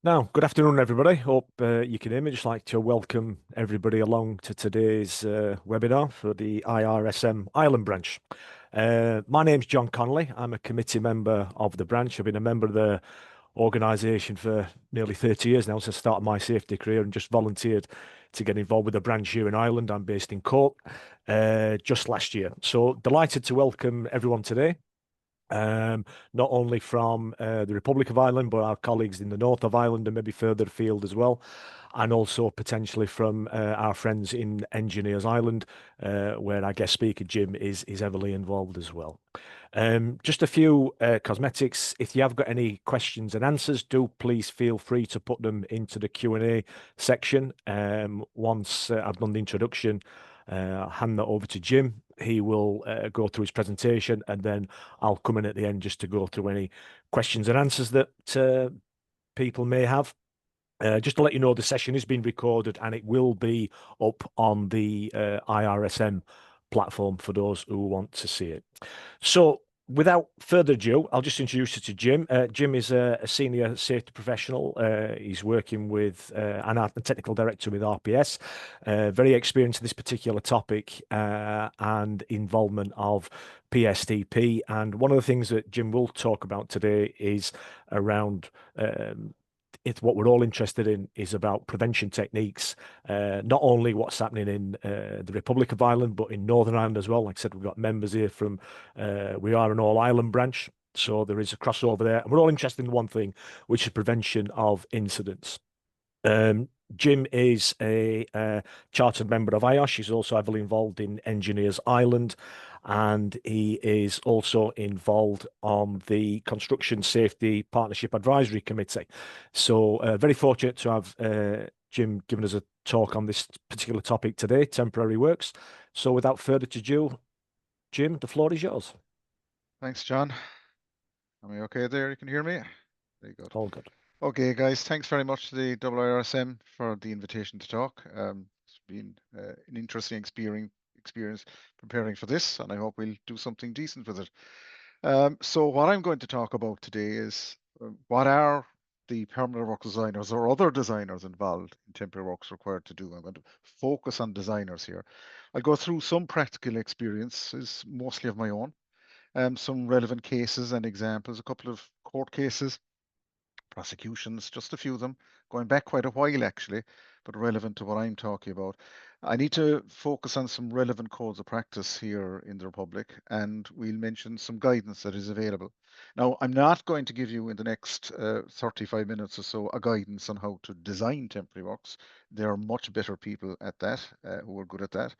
Now, good afternoon, everybody. Hope you can hear me. Just like to welcome everybody along to today's webinar for the IRSM Ireland branch. My name's John Connolly. I'm a committee member of the branch. I've been a member of the organisation for nearly 30 years now, since I started my safety career, and just volunteered to get involved with the branch here in Ireland. I'm based in Cork just last year. So delighted to welcome everyone today. Not only from the Republic of Ireland, but our colleagues in the north of Ireland and maybe further afield as well, and also potentially from our friends in Engineers Island, where our guest speaker Jim is heavily involved as well. Just a few cosmetics. If you have got any questions and answers, do please feel free to put them into the Q&A section. Once I've done the introduction, I'll hand that over to Jim. He will go through his presentation, and then I'll come in at the end just to go through any questions and answers that people may have. Just to let you know, the session is being recorded and it will be up on the IRSM platform for those who want to see it. So, without further ado, I'll just introduce you to Jim. Jim is a senior safety professional. He's working with and a technical director with RPS. Very experienced in this particular topic and involvement of PSTP. And one of the things that Jim will talk about today is around it's what we're all interested in is about prevention techniques, not only what's happening in the Republic of Ireland, but in Northern Ireland as well. Like I said, we've got members here from, we are an all Ireland branch, so there is a crossover there. And we're all interested in one thing, which is prevention of incidents. Jim is a chartered member of IOSH. He's also heavily involved in Engineers Island, and he is also involved on the Construction Safety Partnership Advisory Committee. So very fortunate to have Jim giving us a talk on this particular topic today, temporary works. So without further ado, Jim, the floor is yours. Thanks, John. Am I okay there? You can hear me? Very good. All good. Okay, guys, thanks very much to the IRSM for the invitation to talk. It's been an interesting experience preparing for this, and I hope we'll do something decent with it. So what I'm going to talk about today is what are the permanent work designers or other designers involved in temporary works required to do. I'm going to focus on designers here. I'll go through some practical experiences, mostly of my own, some relevant cases and examples, a couple of court cases, prosecutions, just a few of them, going back quite a while actually, but relevant to what I'm talking about. I need to focus on some relevant codes of practice here in the Republic, and we'll mention some guidance that is available. Now, I'm not going to give you in the next 35 minutes or so a guidance on how to design temporary works. There are much better people at that who are good at that.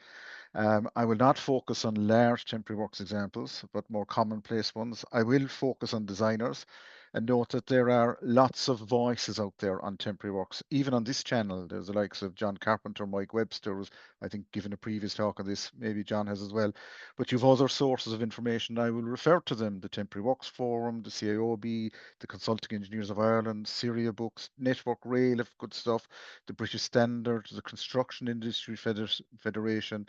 I will not focus on large temporary works examples, but more commonplace ones. I will focus on designers and note that there are lots of voices out there on temporary works. Even on this channel, there's the likes of John Carpenter, Mike Webster, who's, I think, given a previous talk on this, maybe John has as well. But you've other sources of information. I will refer to them, the Temporary Works Forum, the CIOB, the Consulting Engineers of Ireland, Syria Books, Network Rail, if good stuff, the British Standards, the Construction Industry Federation,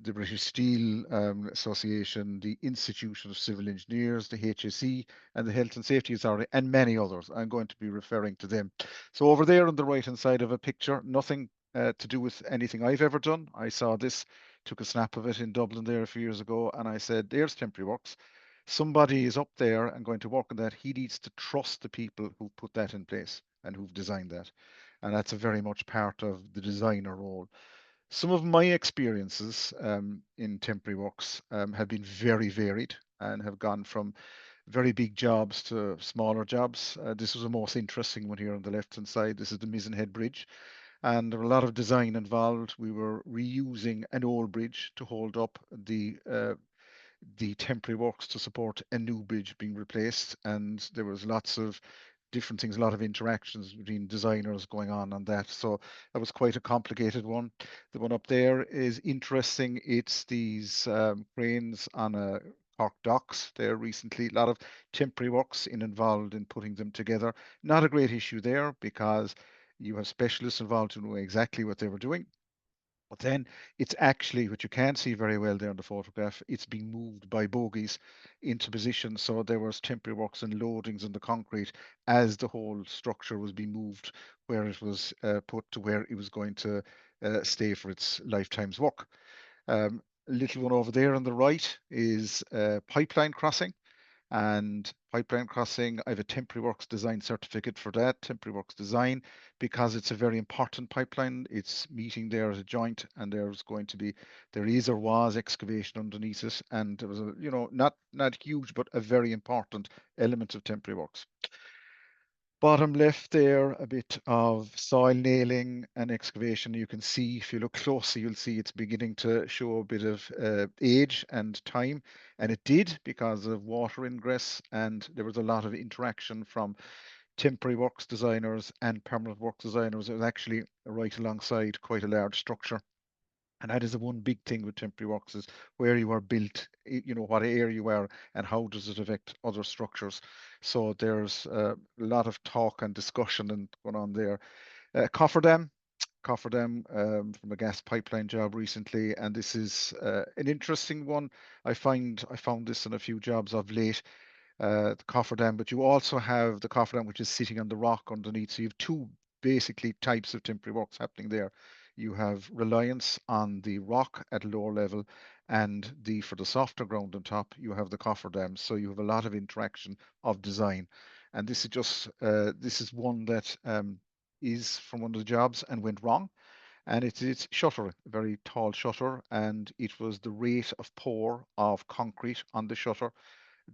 the British Steel Association, the Institute of Civil Engineers, the HSE, and the Health and Safety Authority, and many others. I'm going to be referring to them. So over there on the right-hand side of a picture, nothing to do with anything I've ever done. I saw this, took a snap of it in Dublin there a few years ago, and I said, there's temporary works. Somebody is up there and going to work on that. He needs to trust the people who put that in place and who've designed that. And that's a very much part of the designer role. Some of my experiences in temporary works have been very varied and have gone from very big jobs to smaller jobs. This was the most interesting one here on the left-hand side. This is the Mizen Head Bridge. And there were a lot of design involved. We were reusing an old bridge to hold up the temporary works to support a new bridge being replaced. And there was lots of different things, a lot of interactions between designers going on that. So that was quite a complicated one. The one up there is interesting. It's these cranes on a Cork docks there recently. A lot of temporary works involved in putting them together. Not a great issue there because you have specialists involved who know exactly what they were doing. But then it's actually, what you can't see very well there in the photograph, it's being moved by bogies into position. So there was temporary works and loadings in the concrete as the whole structure was being moved where it was put to where it was going to stay for its lifetime's work. Little one over there on the right is pipeline crossing. And pipeline crossing, I have a temporary works design certificate for that, temporary works design, because it's a very important pipeline. It's meeting there at a joint, and there is or was excavation underneath it, and there was a, not huge, but a very important element of temporary works. Bottom left there, a bit of soil nailing and excavation. You can see, if you look closely, you'll see it's beginning to show a bit of age and time. And it did because of water ingress, and there was a lot of interaction from temporary works designers and permanent works designers. It was actually right alongside quite a large structure. And that is the one big thing with temporary works is where you are built, what area you are and how does it affect other structures. So there's a lot of talk and discussion and going on there. Cofferdam, from a gas pipeline job recently, and this is an interesting one. I found this in a few jobs of late, the cofferdam, but you also have the cofferdam which is sitting on the rock underneath. So you have two basically types of temporary works happening there. You have reliance on the rock at lower level, and for the softer ground on top, you have the cofferdam. So you have a lot of interaction of design, and this is one that is from one of the jobs and went wrong. And it's shutter, a very tall shutter, and it was the rate of pour of concrete on the shutter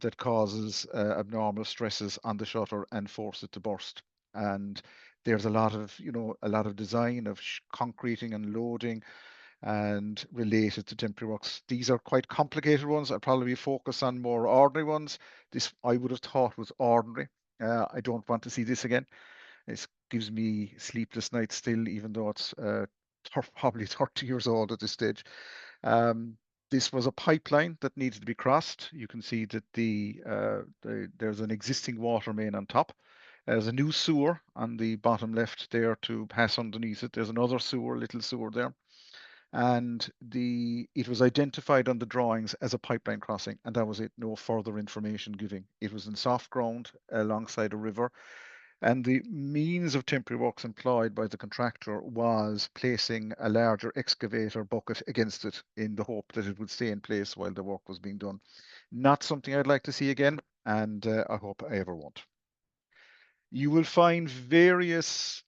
that causes abnormal stresses on the shutter and force it to burst. And there's a lot of design of concreting and loading and related to temporary works. These are quite complicated ones. I'll probably focus on more ordinary ones. This I would have thought was ordinary. I don't want to see this again. It gives me sleepless nights still, even though it's probably 30 years old at this stage. Um, this was a pipeline that needed to be crossed. You can see that there's an existing water main on top. There's a new sewer on the bottom left there to pass underneath it. There's another sewer, little sewer there. And it was identified on the drawings as a pipeline crossing, and that was it. No further information giving. It was in soft ground alongside a river, and the means of temporary works employed by the contractor was placing a larger excavator bucket against it in the hope that it would stay in place while the work was being done. Not something I'd like to see again, and I hope I ever won't. You will find various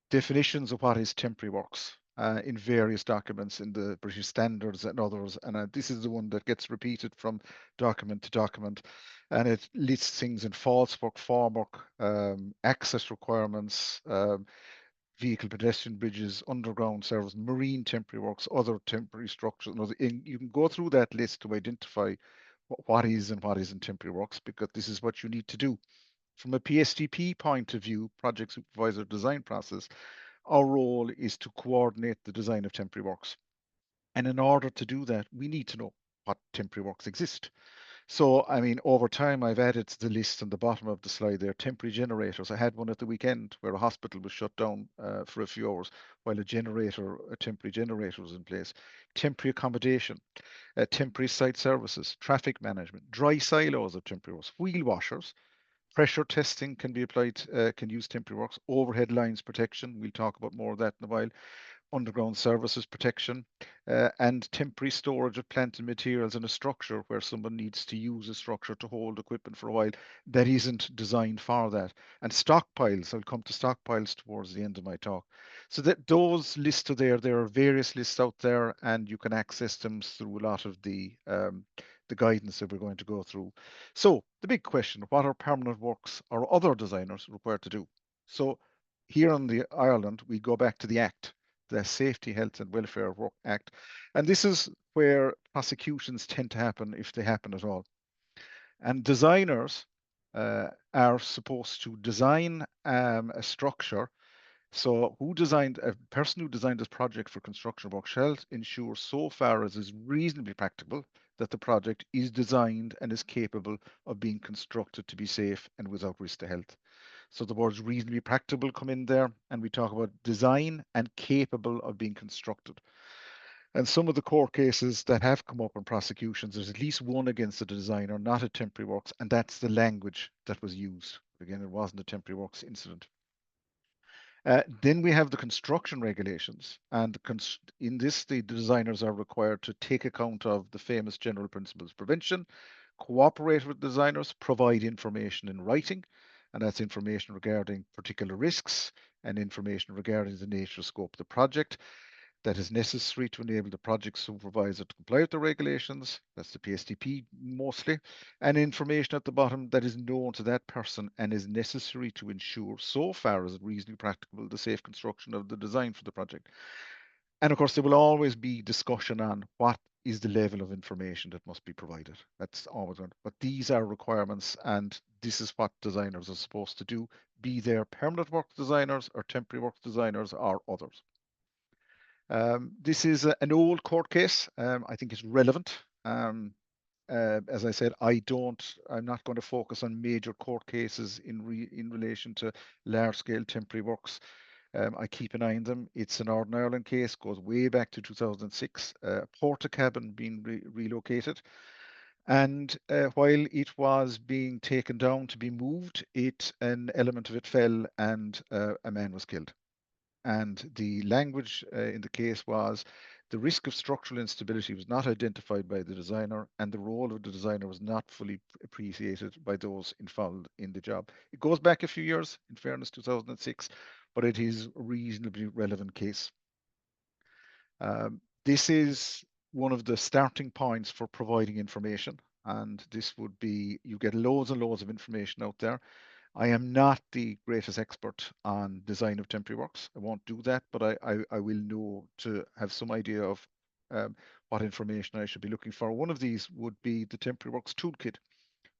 definitions of what is temporary works in various documents in the British Standards and others. And this is the one that gets repeated from document to document. And it lists things in false work, formwork, access requirements, vehicle pedestrian bridges, underground service, marine temporary works, other temporary structures. And you can go through that list to identify what is and what isn't temporary works, because this is what you need to do. From a PSTP point of view, project supervisor design process, our role is to coordinate the design of temporary works. And in order to do that, we need to know what temporary works exist. So, I mean, over time, I've added to the list on the bottom of the slide there temporary generators. I had one at the weekend where a hospital was shut down for a few hours while a temporary generator was in place. Temporary accommodation, temporary site services, traffic management, dry silos of temporary works, wheel washers, pressure testing can be applied, can use temporary works, overhead lines protection. We'll talk about more of that in a while. Underground services protection, and temporary storage of plant and materials in a structure where someone needs to use a structure to hold equipment for a while that isn't designed for that. And stockpiles, I'll come to stockpiles towards the end of my talk. So that those lists are there are various lists out there, and you can access them through a lot of the guidance that we're going to go through. So the big question, what are permanent works or other designers required to do? So here on the Ireland, we go back to the Act, the Safety, Health and Welfare Work Act. And this is where prosecutions tend to happen, if they happen at all. And designers are supposed to design a structure. So a person who designed this project for construction work shall ensure so far as is reasonably practical that the project is designed and is capable of being constructed to be safe and without risk to health. So the words reasonably practicable come in there, and we talk about design and capable of being constructed. And some of the court cases that have come up in prosecutions, there's at least one against the designer, not a temporary works, and that's the language that was used. Again, it wasn't a temporary works incident. Then we have the construction regulations, and in this, the designers are required to take account of the famous general principles of prevention, cooperate with designers, provide information in writing, and that's information regarding particular risks and information regarding the nature and scope of the project that is necessary to enable the project supervisor to comply with the regulations. That's the PSTP mostly. And information at the bottom that is known to that person and is necessary to ensure, so far as reasonably practicable, the safe construction of the design for the project. And of course, there will always be discussion on what is the level of information that must be provided. That's always on. But these are requirements, and this is what designers are supposed to do, be they permanent work designers or temporary work designers or others. This is an old court case. I think it's relevant. As I said, I'm not going to focus on major court cases in relation to large scale temporary works. I keep an eye on them. It's an Northern Ireland case, goes way back to 2006. Portakabin being relocated. And while it was being taken down to be moved, an element of it fell and a man was killed. And the language in the case was the risk of structural instability was not identified by the designer, and the role of the designer was not fully appreciated by those involved in the job. It goes back a few years, in fairness, 2006, but it is a reasonably relevant case. This is one of the starting points for providing information, and this would be, you get loads and loads of information out there. I am not the greatest expert on design of temporary works. I won't do that, but I will know to have some idea of what information I should be looking for. One of these would be the Temporary Works Toolkit,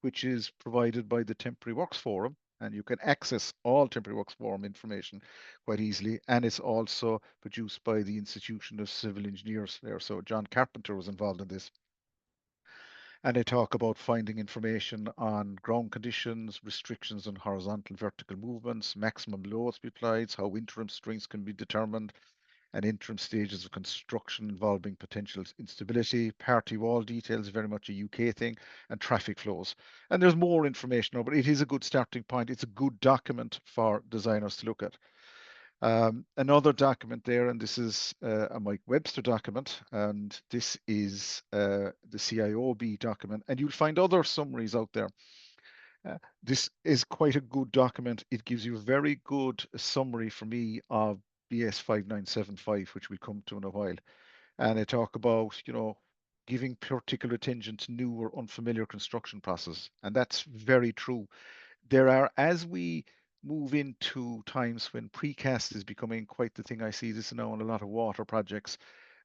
which is provided by the Temporary Works Forum, and you can access all Temporary Works Forum information quite easily. And it's also produced by the Institution of Civil Engineers there. So John Carpenter was involved in this. And they talk about finding information on ground conditions, restrictions on horizontal and vertical movements, maximum loads to be applied, how interim strengths can be determined, and interim stages of construction involving potential instability, party wall details, very much a UK thing, and traffic flows. And there's more information, but it is a good starting point. It's a good document for designers to look at. Another document there, and this is a Mike Webster document, and this is the CIOB document, and you'll find other summaries out there. This is quite a good document. It gives you a very good summary for me of BS 5975, which we'll come to in a while. And they talk about, giving particular attention to new or unfamiliar construction processes. And that's very true. As we move into times when precast is becoming quite the thing, I see this now on a lot of water projects.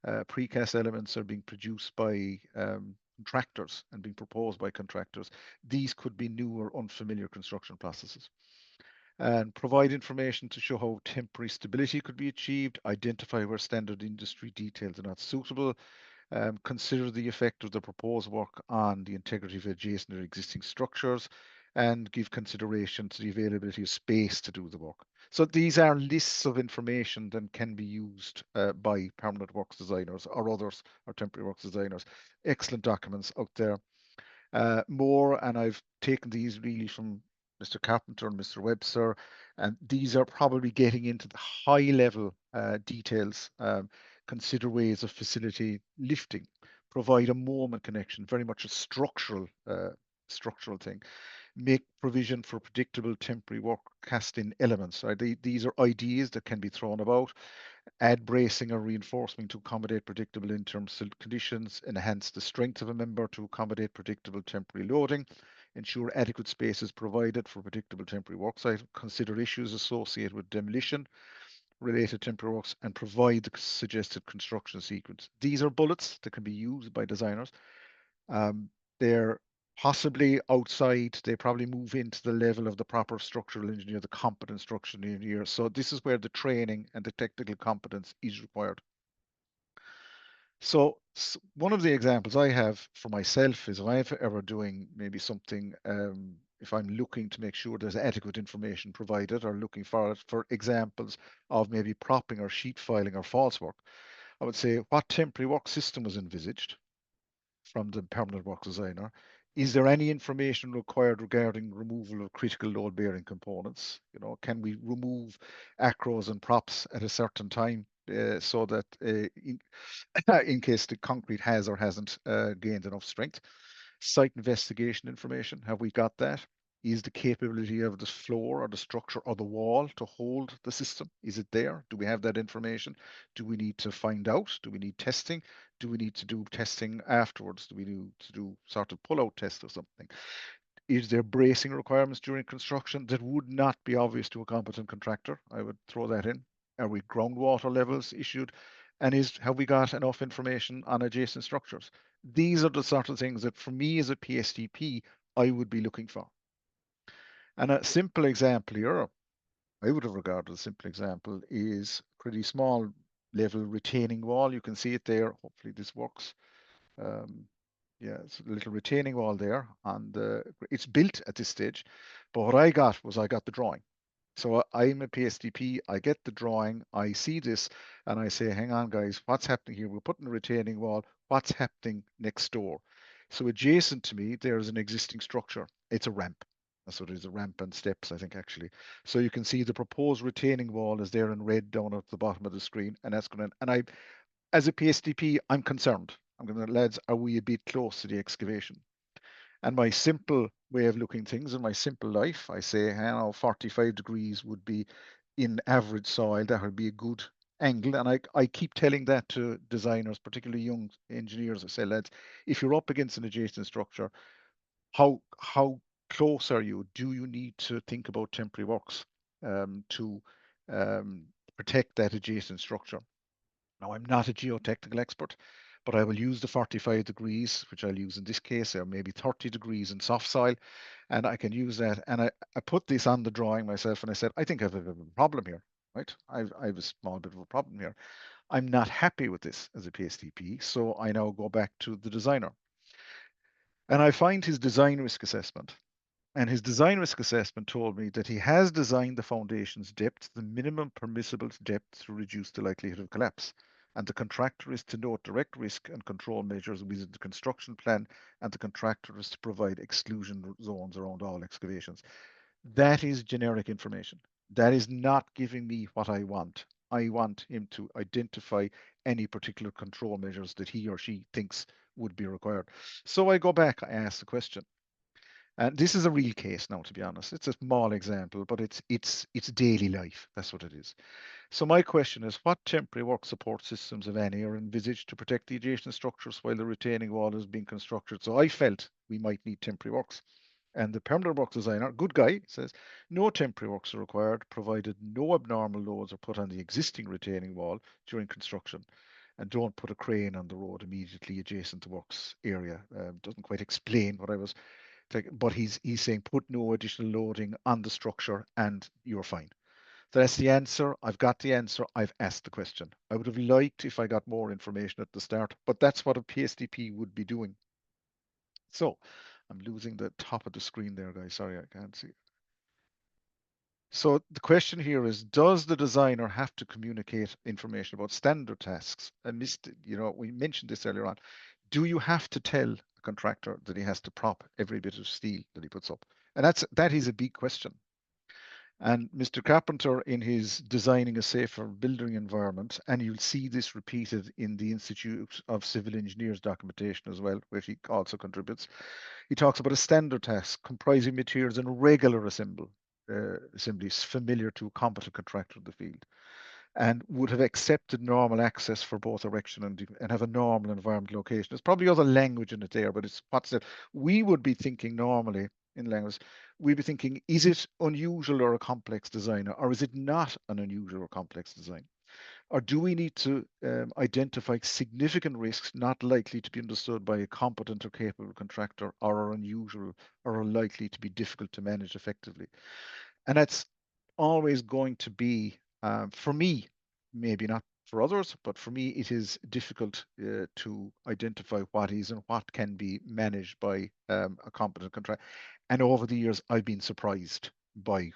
Precast elements are being produced by contractors and being proposed by contractors. These could be new or unfamiliar construction processes. And provide information to show how temporary stability could be achieved, identify where standard industry details are not suitable, consider the effect of the proposed work on the integrity of adjacent or existing structures, and give consideration to the availability of space to do the work. So these are lists of information that can be used by permanent works designers or others, or temporary works designers. Excellent documents out there. More, and I've taken these really from Mr. Carpenter and Mr. Webster, and these are probably getting into the high level details. Consider ways of facility lifting, provide a moment connection, very much a structural thing. Make provision for predictable temporary work casting elements. Right? These are ideas that can be thrown about. Add bracing or reinforcement to accommodate predictable interim conditions. Enhance the strength of a member to accommodate predictable temporary loading. Ensure adequate space is provided for predictable temporary worksite. Consider issues associated with demolition related temporary works and provide the suggested construction sequence. These are bullets that can be used by designers. They're possibly outside, they probably move into the level of the proper structural engineer, the competent structural engineer. So this is where the training and the technical competence is required. So one of the examples I have for myself is if I'm ever doing maybe something if I'm looking to make sure there's adequate information provided or looking for it for examples of maybe propping or sheet filing or false work, I would say what temporary work system was envisaged from the permanent work designer. Is there any information required regarding removal of critical load bearing components? You know, can we remove acros and props at a certain time so that in case the concrete has or hasn't gained enough strength? Site investigation information, have we got that? Is the capability of the floor or the structure or the wall to hold the system? Is it there? Do we have that information? Do we need to find out? Do we need testing? Do we need to do testing afterwards? Do we need to do sort of pull-out test or something? Is there bracing requirements during construction that would not be obvious to a competent contractor? I would throw that in. Are we groundwater levels issued? And have we got enough information on adjacent structures? These are the sort of things that for me as a PSTP, I would be looking for. And a simple example here, I would have regarded a simple example, is pretty small level retaining wall. You can see it there. Hopefully this works. Yeah, it's a little retaining wall there, and it's built at this stage. But what I got was I got the drawing. So I'm a PSTP, I get the drawing, I see this, and I say, hang on, guys, what's happening here? We're putting a retaining wall. What's happening next door? So adjacent to me, there's an existing structure. It's a ramp. That's what it is, a ramp and steps, I think, actually. So you can see the proposed retaining wall is there in red down at the bottom of the screen, and that's going to, and I, as a PSTP, I'm concerned. I'm going to, lads, are we a bit close to the excavation? And my simple way of looking things in my simple life, I say, you know, 45 degrees would be in average soil. That would be a good angle. And I keep telling that to designers, particularly young engineers. I say, lads, if you're up against an adjacent structure, how close are you? Do you need to think about temporary works to protect that adjacent structure? Now, I'm not a geotechnical expert, but I will use the 45 degrees, which I'll use in this case, or maybe 30 degrees in soft soil, and I can use that. And I put this on the drawing myself, and I said, I think I have a bit of a problem here, right? I have a small bit of a problem here. I'm not happy with this as a PSTP, so I now go back to the designer. And I find his design risk assessment. And his design risk assessment told me that he has designed the foundation's depth, the minimum permissible depth to reduce the likelihood of collapse. And the contractor is to note direct risk and control measures within the construction plan, and the contractor is to provide exclusion zones around all excavations. That is generic information. That is not giving me what I want. I want him to identify any particular control measures that he or she thinks would be required. So I go back, I ask the question, and this is a real case now, to be honest. It's a small example, but it's daily life. That's what it is. So my question is, what temporary work support systems, if any, are envisaged to protect the adjacent structures while the retaining wall is being constructed? So I felt we might need temporary works. And the permanent work designer, good guy, says no temporary works are required, provided no abnormal loads are put on the existing retaining wall during construction. And don't put a crane on the road immediately adjacent to works area. Doesn't quite explain what I was but he's saying put no additional loading on the structure and you're fine. So that's the answer. I've got the answer. I've asked the question. I would have liked if I got more information at the start, but that's what a PSTP would be doing. So I'm losing the top of the screen there, guys. Sorry, I can't see. So the question here is, does the designer have to communicate information about standard tasks? And we mentioned this earlier on. Do you have to tell a contractor that he has to prop every bit of steel that he puts up? And that is a big question. And Mr. Carpenter, in his Designing a Safer Building Environment, and you'll see this repeated in the Institute of Civil Engineers documentation as well, where he also contributes, he talks about a standard task comprising materials in regular assemblies familiar to a competent contractor in the field, and would have accepted normal access for both erection and have a normal environment location. There's probably other language in it there, but it's what's it. We would be thinking normally in language, we'd be thinking, is it unusual or a complex design, or is it not an unusual or complex design? Or do we need to identify significant risks not likely to be understood by a competent or capable contractor, or are unusual or are likely to be difficult to manage effectively? And that's always going to be, for me, maybe not for others, but for me, it is difficult to identify what is and what can be managed by a competent contractor. And over the years, I've been surprised by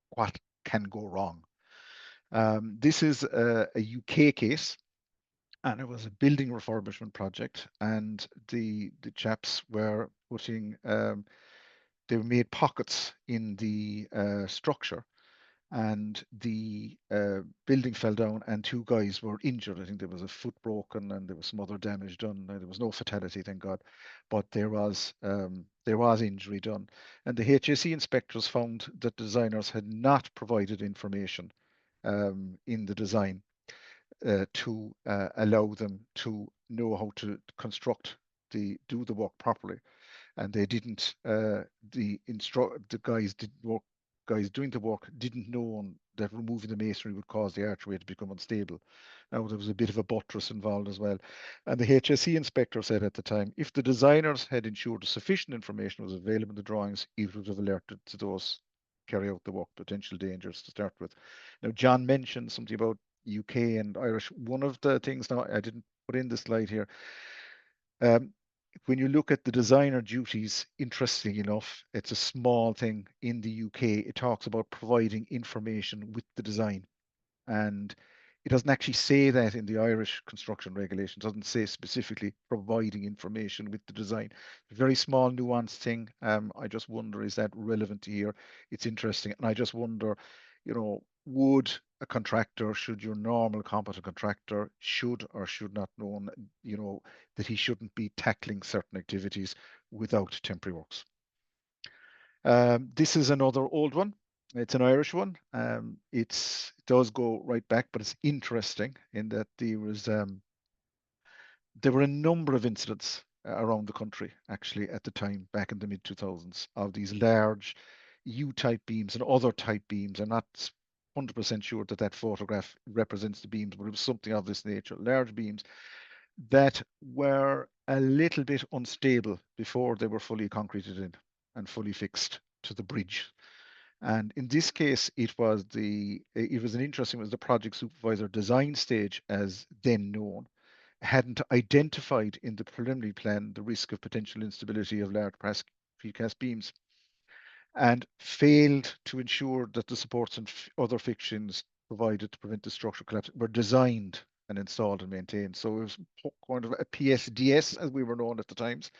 what can go wrong. This is a UK case, and it was a building refurbishment project, and the chaps were putting they made pockets in the structure, and the building fell down, and two guys were injured. I think there was a foot broken, and there was some other damage done. Now, there was no fatality, thank God, but there was injury done. And the HSE inspectors found that designers had not provided information in the design to allow them to know how to do the work properly, and they didn't. The guys doing the work didn't know that removing the masonry would cause the archway to become unstable. Now there was a bit of a buttress involved as well, and the HSE inspector said at the time, if the designers had ensured sufficient information was available in the drawings, it would have alerted to those carry out the work potential dangers to start with. Now John mentioned something about UK and Irish. One of the things, now I didn't put in the slide here, when you look at the designer duties, interesting enough, it's a small thing in the UK. It talks about providing information with the design. And it doesn't actually say that in the Irish construction regulations. It doesn't say specifically providing information with the design. Very small nuanced thing. I just wonder, is that relevant here? It's interesting. And I just wonder, would a contractor, should your normal competent contractor, should or should not know, that he shouldn't be tackling certain activities without temporary works. This is another old one. It's an Irish one. It does go right back, but it's interesting in that there were a number of incidents around the country actually at the time, back in the mid 2000s, of these large U-type beams and other type beams. I'm not 100% sure that photograph represents the beams, but it was something of this nature. Large beams that were a little bit unstable before they were fully concreted in and fully fixed to the bridge. And in this case, it was the project supervisor design stage, as then known, hadn't identified in the preliminary plan the risk of potential instability of large precast beams, and failed to ensure that the supports and other fixings provided to prevent the structural collapse were designed and installed and maintained. So it was kind of a PSDS, as we were known at the times,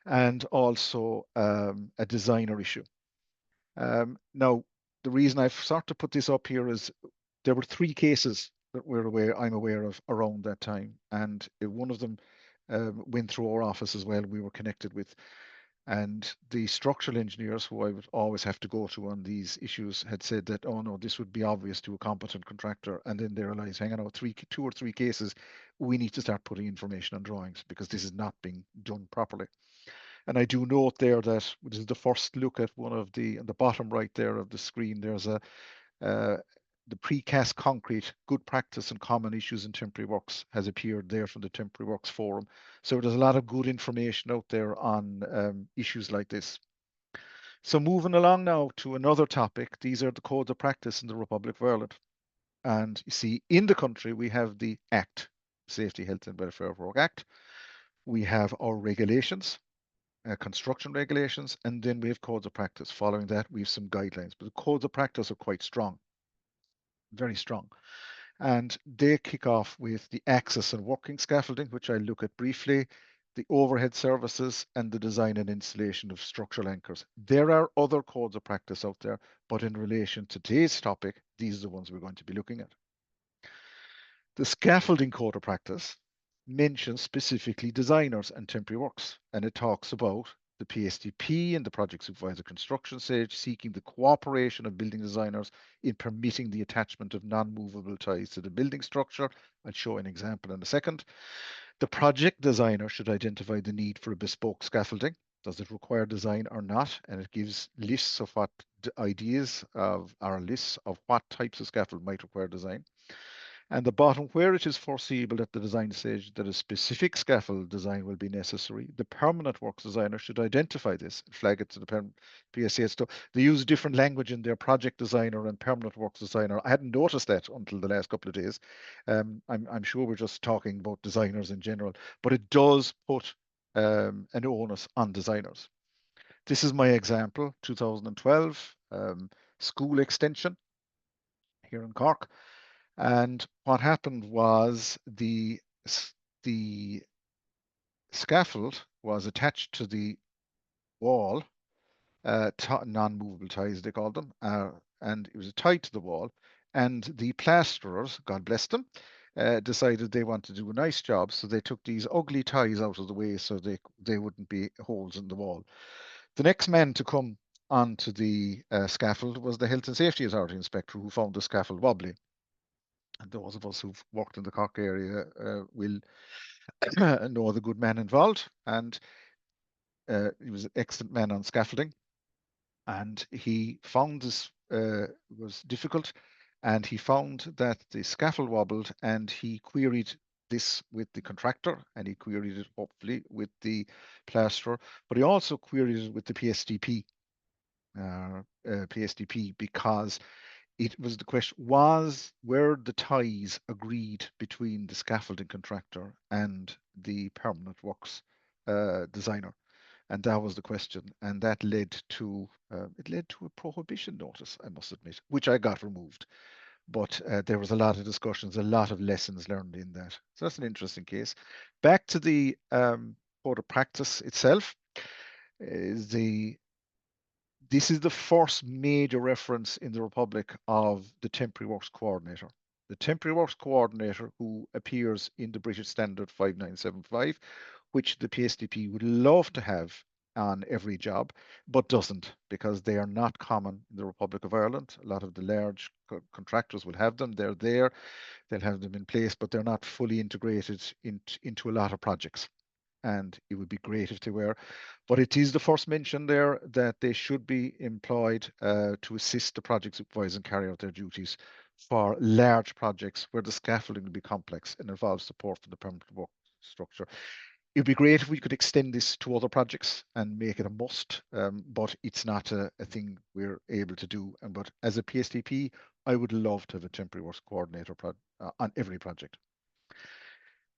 and also a designer issue. Now, the reason I've sort of put this up here is there were three cases that I'm aware of around that time, and one of them went through our office as well. We were connected with, and the structural engineers, who I would always have to go to on these issues, had said that, oh no, this would be obvious to a competent contractor. And then they realized, hang on, two or three cases, we need to start putting information on drawings because this is not being done properly. And I do note there that this is the first look at one of on the bottom right there of the screen, there's the precast concrete good practice and common issues in temporary works has appeared there from the temporary works forum. So there's a lot of good information out there on issues like this. So moving along now to another topic, these are the codes of practice in the Republic of Ireland. And you see, in the country, we have the Act, Safety, Health and Welfare of Work Act. We have our regulations, construction regulations, and then we have codes of practice. Following that, we have some guidelines, but the codes of practice are quite strong, very strong. And they kick off with the access and working scaffolding, which I'll look at briefly, the overhead services, and the design and installation of structural anchors. There are other codes of practice out there, but in relation to today's topic, these are the ones we're going to be looking at. The scaffolding code of practice mentions specifically designers and temporary works, and it talks about the PSDP and the project supervisor construction stage seeking the cooperation of building designers in permitting the attachment of non-movable ties to the building structure. I'll show an example in a second. The project designer should identify the need for a bespoke scaffolding. Does it require design or not? And it gives lists of lists of what types of scaffold might require design. And the bottom, where it is foreseeable at the design stage that a specific scaffold design will be necessary, the permanent works designer should identify this and flag it to the PSA. So they use different language in their project designer and permanent works designer. I hadn't noticed that until the last couple of days. I'm sure we're just talking about designers in general, but it does put an onus on designers. This is my example, 2012, school extension here in Cork. And what happened was the scaffold was attached to the wall, non-movable ties they called them, and it was tied to the wall. And the plasterers, God bless them, decided they wanted to do a nice job, so they took these ugly ties out of the way so they wouldn't be holes in the wall. The next man to come onto the scaffold was the Health and Safety Authority inspector, who found the scaffold wobbly. And those of us who've worked in the Cork area will know the good man involved. And he was an excellent man on scaffolding. And he found this was difficult. And he found that the scaffold wobbled, and he queried this with the contractor, and he queried it hopefully with the plasterer, but he also queried it with the PSDP. Because it was the question, were the ties agreed between the scaffolding contractor and the permanent works designer? And that was the question, and that led to a prohibition notice, I must admit, which I got removed. But there was a lot of discussions, a lot of lessons learned in that. So that's an interesting case. Back to the code of practice itself. This is the first major reference in the Republic of the Temporary Works Coordinator. The Temporary Works Coordinator, who appears in the British Standard 5975, which the PSDP would love to have on every job, but doesn't, because they are not common in the Republic of Ireland. A lot of the large contractors will have them. They're there. They'll have them in place, but they're not fully integrated into a lot of projects. And it would be great if they were. But it is the first mention there that they should be employed to assist the project supervisors and carry out their duties for large projects where the scaffolding will be complex and involves support from the permanent work structure. It would be great if we could extend this to other projects and make it a must, but it's not a thing we're able to do. But as a PSDP, I would love to have a temporary works coordinator on every project.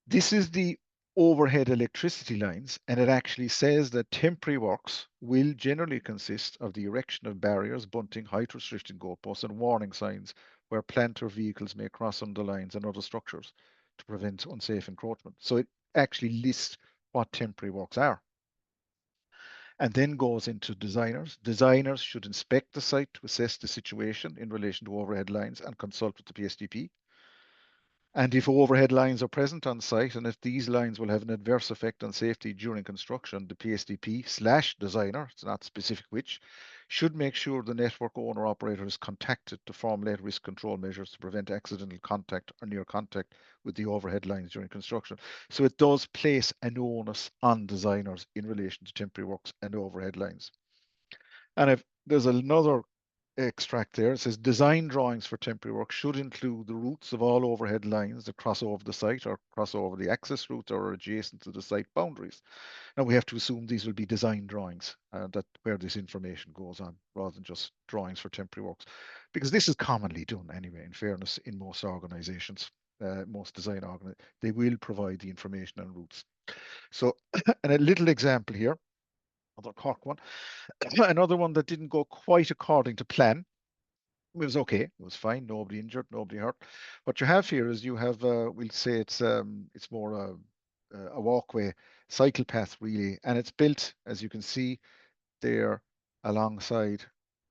This is the overhead electricity lines, and it actually says that temporary works will generally consist of the erection of barriers, bunting, height restriction goalposts, and warning signs where plant or vehicles may cross under lines and other structures to prevent unsafe encroachment. So it actually lists what temporary works are. And then goes into designers. Designers should inspect the site to assess the situation in relation to overhead lines and consult with the PSDP. And if overhead lines are present on site, and if these lines will have an adverse effect on safety during construction, the PSDP/designer, it's not specific which, should make sure the network owner operator is contacted to formulate risk control measures to prevent accidental contact or near contact with the overhead lines during construction. So it does place an onus on designers in relation to temporary works and overhead lines. And if there's another extract there, it says design drawings for temporary work should include the routes of all overhead lines that cross over the site or cross over the access routes or are adjacent to the site boundaries. Now we have to assume these will be design drawings that where this information goes on, rather than just drawings for temporary works, because this is commonly done anyway, in fairness, in most organizations, most design organizations, they will provide the information on routes. So, and a little example here, another Cork one, another one that didn't go quite according to plan. It was okay. It was fine. Nobody injured. Nobody hurt. What you have here is you have, we'll say it's more a walkway, cycle path really, and it's built, as you can see there, alongside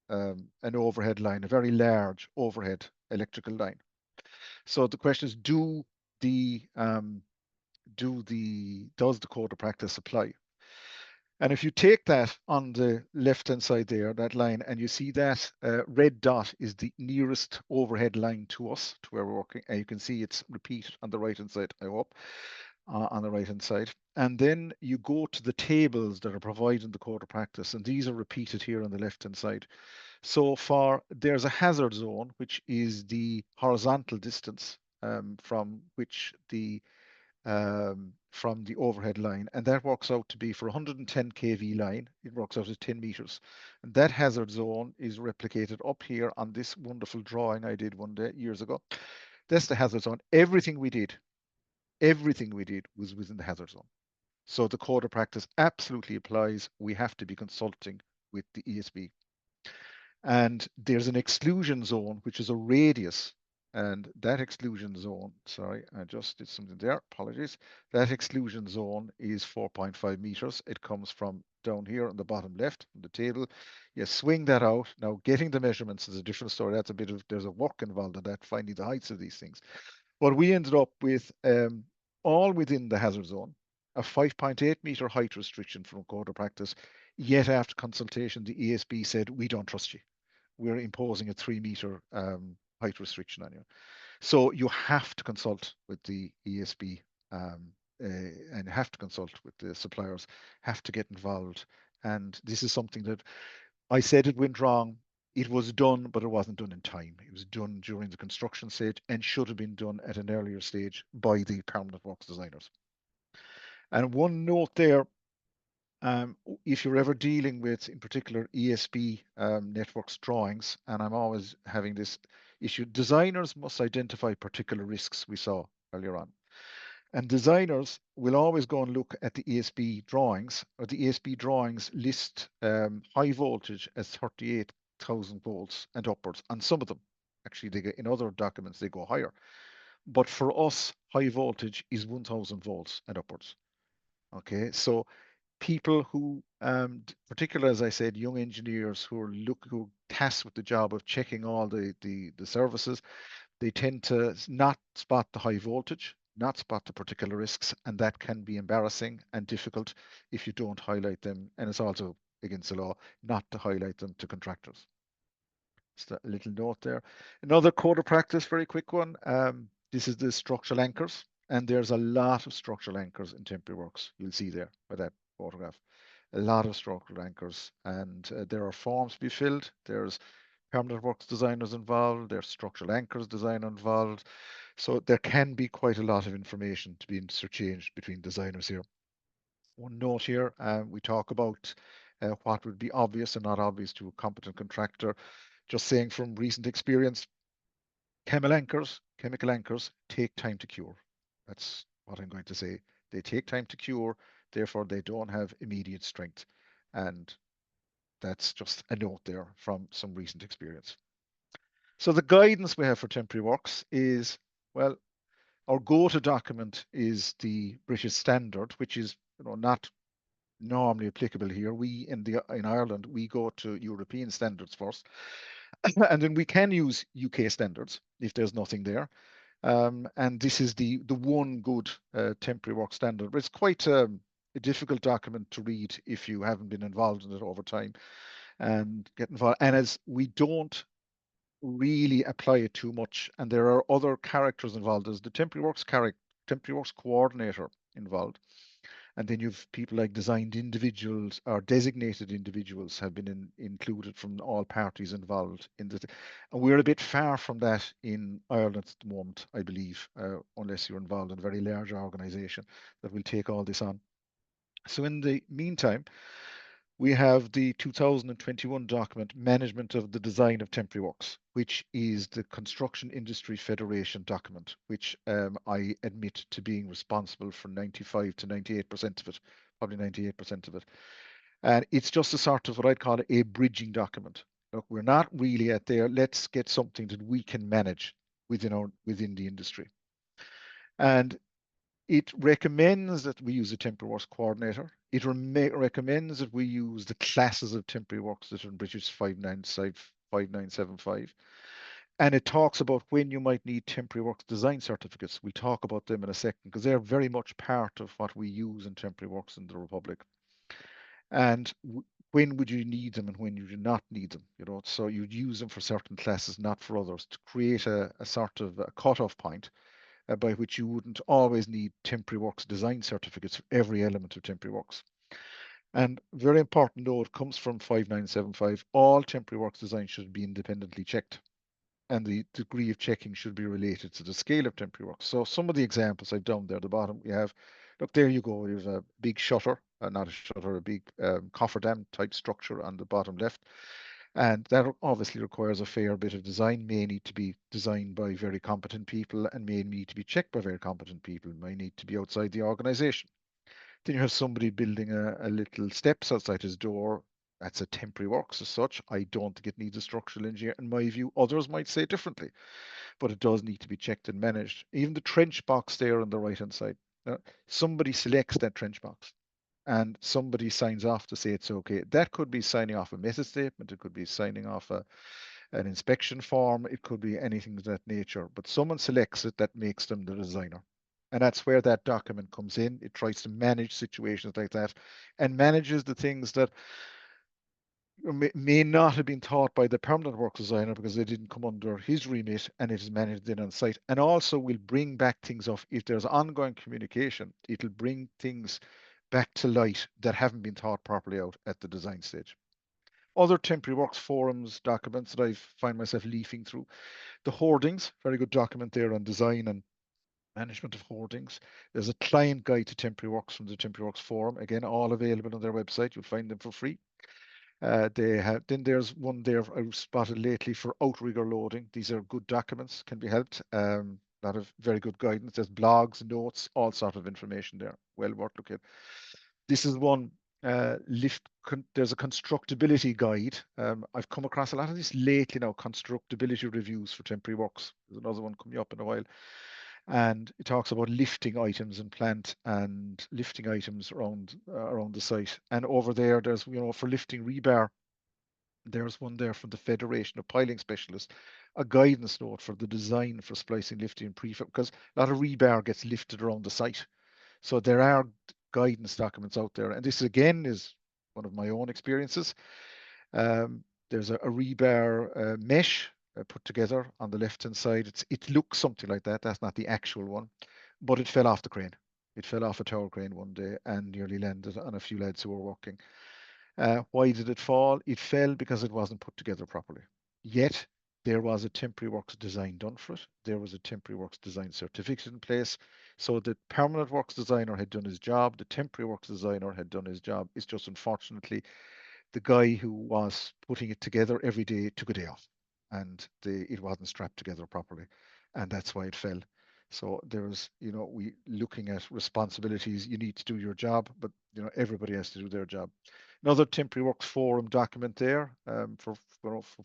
an overhead line, a very large overhead electrical line. So the question is, does the code of practice apply? And if you take that on the left-hand side there, that line, and you see that red dot is the nearest overhead line to us, to where we're working, and you can see it's repeated on the right-hand side, I hope, on the right-hand side. And then you go to the tables that are provided in the code of practice, and these are repeated here on the left-hand side. So there's a hazard zone, which is the horizontal distance from which from the overhead line, and that works out to be for 110 kV line, it works out as 10 meters. And that hazard zone is replicated up here on this wonderful drawing I did one day years ago. That's the hazard zone. Everything we did was within the hazard zone. So the code of practice absolutely applies. We have to be consulting with the ESB. And there's an exclusion zone, which is a radius. And that exclusion zone, sorry, I just did something there, apologies. That exclusion zone is 4.5 meters. It comes from down here on the bottom left of the table. You swing that out. Now, getting the measurements is a different story. That's a bit of, there's a work involved in that, finding the heights of these things. But we ended up with all within the hazard zone, a 5.8 meter height restriction from code of practice. Yet after consultation, the ESB said, we don't trust you. We're imposing a 3 meter height restriction on you. So you have to consult with the ESB and have to consult with the suppliers, have to get involved. And this is something that I said it went wrong. It was done, but it wasn't done in time. It was done during the construction stage and should have been done at an earlier stage by the permanent works designers. And one note there, if you're ever dealing with, in particular, ESB networks drawings, and I'm always having this issue, designers must identify particular risks we saw earlier on. And designers will always go and look at the ESB drawings, or the ESB drawings list high voltage as 38,000 volts and upwards. And some of them, actually, they get, in other documents, they go higher. But for us, high voltage is 1,000 volts and upwards. Okay, so people who, particularly as I said, young engineers who are tasked with the job of checking all the services, they tend to not spot the high voltage, not spot the particular risks, and that can be embarrassing and difficult if you don't highlight them. And it's also against the law not to highlight them to contractors. Just a little note there. Another code of practice, very quick one. This is the structural anchors, and there's a lot of structural anchors in temporary works. You'll see there by that photograph. A lot of structural anchors, and there are forms to be filled. There's permanent works designers involved. There's structural anchors design involved. So there can be quite a lot of information to be interchanged between designers here. One note here, we talk about what would be obvious and not obvious to a competent contractor. Just saying from recent experience, chemical anchors take time to cure. That's what I'm going to say. They take time to cure, therefore they don't have immediate strength. And that's just a note there from some recent experience. So the guidance we have for temporary works is, well, our go-to document is the British Standard, which is not normally applicable here. We in Ireland, we go to European standards first. And then we can use UK standards if there's nothing there. And this is the one good temporary work standard. But it's quite a difficult document to read if you haven't been involved in it over time and get involved. And as we don't really apply it too much, and there are other characters involved. There's the temporary works coordinator involved. And then you've people like designed individuals or designated individuals have been included from all parties involved in this. And we're a bit far from that in Ireland at the moment, I believe, unless you're involved in a very large organization that will take all this on. So in the meantime, we have the 2021 document, Management of the Design of Temporary Works, which is the Construction Industry Federation document, which I admit to being responsible for 95 to 98% of it, probably 98% of it. And it's just a sort of what I'd call a bridging document. Look, we're not really at there. Let's get something that we can manage within the industry. And it recommends that we use a temporary works coordinator. It recommends that we use the classes of temporary works that are in British 5975. And it talks about when you might need temporary works design certificates. We'll talk about them in a second because they're very much part of what we use in temporary works in the Republic. And when would you need them and when you do not need them? So you'd use them for certain classes, not for others, to create a sort of a cutoff point by which you wouldn't always need temporary works design certificates for every element of temporary works. And very important note comes from 5975. All temporary works design should be independently checked. and the degree of checking should be related to the scale of temporary works. So some of the examples I've down there at the bottom, we have, look, there you go, there's a big shutter, not a shutter, a big cofferdam type structure on the bottom left. And that obviously requires a fair bit of design, may need to be designed by very competent people and may need to be checked by very competent people, may need to be outside the organization. Then you have somebody building a little steps outside his door. That's a temporary works as such. I don't think it needs a structural engineer. In my view, others might say differently, but it does need to be checked and managed. Even the trench box there on the right-hand side, somebody selects that trench box and somebody signs off to say it's okay. That could be signing off a method statement. It could be signing off an inspection form. It could be anything of that nature. But someone selects it, that makes them the designer. And that's where that document comes in. It tries to manage situations like that and manages the things that may not have been taught by the permanent works designer because they didn't come under his remit, and it is managed in on site. And also will bring back things off. If there's ongoing communication, it'll bring things back to light that haven't been taught properly out at the design stage. Other temporary works forums documents that I find myself leafing through. The hoardings, very good document there on design and management of hoardings. There's a client guide to temporary works from the Temporary Works Forum. Again, all available on their website. You'll find them for free. Then there's one there I've spotted lately for outrigger loading. These are good documents, can be helped. A lot of very good guidance. There's blogs, notes, all sort of information there. Well worth looking at. This is one there's a constructability guide. I've come across a lot of this lately now, constructability reviews for temporary works. There's another one coming up in a while. And it talks about lifting items and plant and lifting items around the site. And over there, there's, for lifting rebar, there's one there from the Federation of Piling Specialists, a guidance note for the design for splicing, lifting, and prefab, because a lot of rebar gets lifted around the site. So there are guidance documents out there. And this again is one of my own experiences. There's a rebar mesh put together on the left-hand side. It looks something like that. That's not the actual one, but it fell off the crane. It fell off a tower crane one day and nearly landed on a few lads who were working. Why did it fall? It fell because it wasn't put together properly. Yet there was a temporary works design done for it. There was a temporary works design certificate in place. So the permanent works designer had done his job. The temporary works designer had done his job. It's just unfortunately the guy who was putting it together every day took a day off, and it wasn't strapped together properly, and that's why it fell. So there's, we looking at responsibilities. You need to do your job, but everybody has to do their job. Another temporary works forum document there for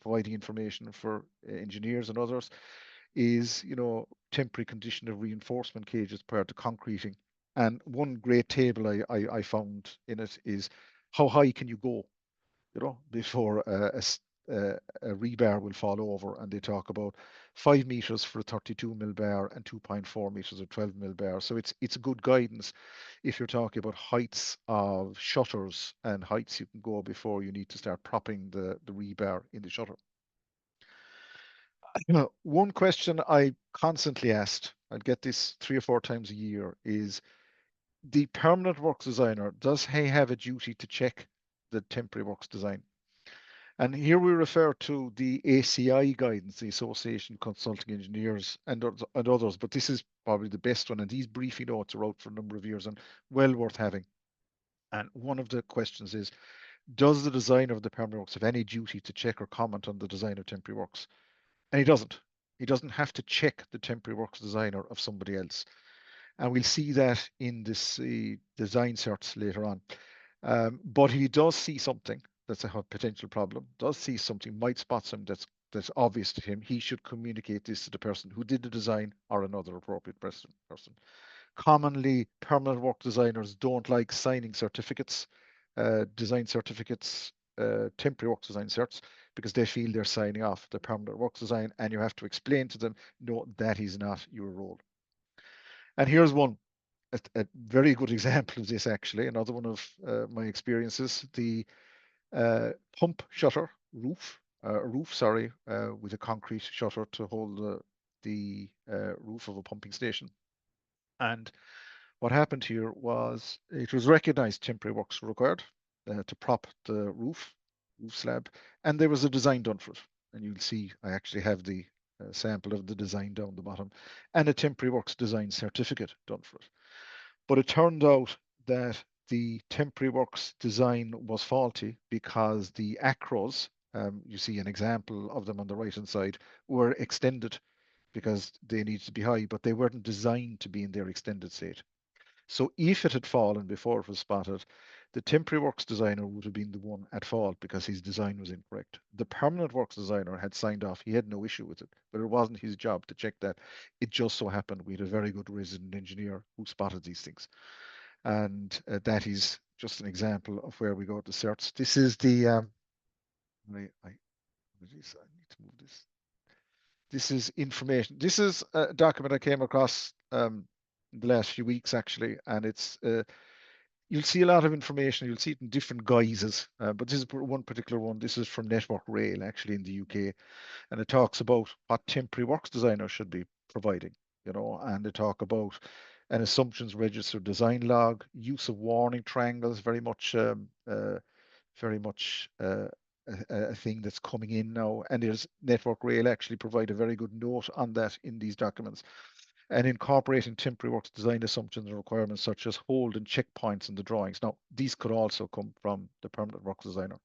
providing information for engineers and others is temporary condition of reinforcement cages prior to concreting. And one great table I found in it is how high can you go before a rebar will fall over, and they talk about 5 meters for a 32 mil bar and 2.4 meters of 12 mil bar. So it's a good guidance if you're talking about heights of shutters and heights you can go before you need to start propping the rebar in the shutter. One question I constantly asked, I'd get this 3 or 4 times a year, is the permanent works designer, does he have a duty to check the temporary works design? And here we refer to the ACI guidance, the Association of Consulting Engineers and others, but this is probably the best one. And these briefing notes are out for a number of years and well worth having. And one of the questions is, does the designer of the permanent works have any duty to check or comment on the design of temporary works? And he doesn't. He doesn't have to check the temporary works designer of somebody else. And we'll see that in this design certs later on. But he does see something that's a potential problem, does see something, might spot something that's obvious to him, he should communicate this to the person who did the design or another appropriate person. Commonly, permanent work designers don't like signing certificates, design certificates, temporary work design certs, because they feel they're signing off the permanent work design, and you have to explain to them, no, that is not your role. And here's one. A very good example of this, actually, another one of my experiences, the pump shutter roof, with a concrete shutter to hold the roof of a pumping station. And what happened here was it was recognized temporary works were required to prop the roof slab, and there was a design done for it. And you'll see I actually have the sample of the design down the bottom, and a Temporary Works design certificate done for it. But it turned out that the Temporary Works design was faulty because the acros, you see an example of them on the right hand side, were extended because they needed to be high, but they weren't designed to be in their extended state. So if it had fallen before it was spotted, the Temporary Works designer would have been the one at fault because his design was incorrect. The Permanent Works designer had signed off. He had no issue with it, but it wasn't his job to check that. It just so happened we had a very good resident engineer who spotted these things. And that is just an example of where we go to certs. This is the, I need to move this. This is information. This is a document I came across in the last few weeks, actually, and it's you'll see a lot of information. You'll see it in different guises, but this is one particular one. This is from Network Rail, actually, in the UK, and it talks about what Temporary Works designers should be providing, and they talk about an assumptions register design log, use of warning triangles, very much a thing that's coming in now. And there's Network Rail actually provide a very good note on that in these documents. And incorporating Temporary Works design assumptions and requirements such as hold and checkpoints in the drawings. Now, these could also come from the Permanent Works designer.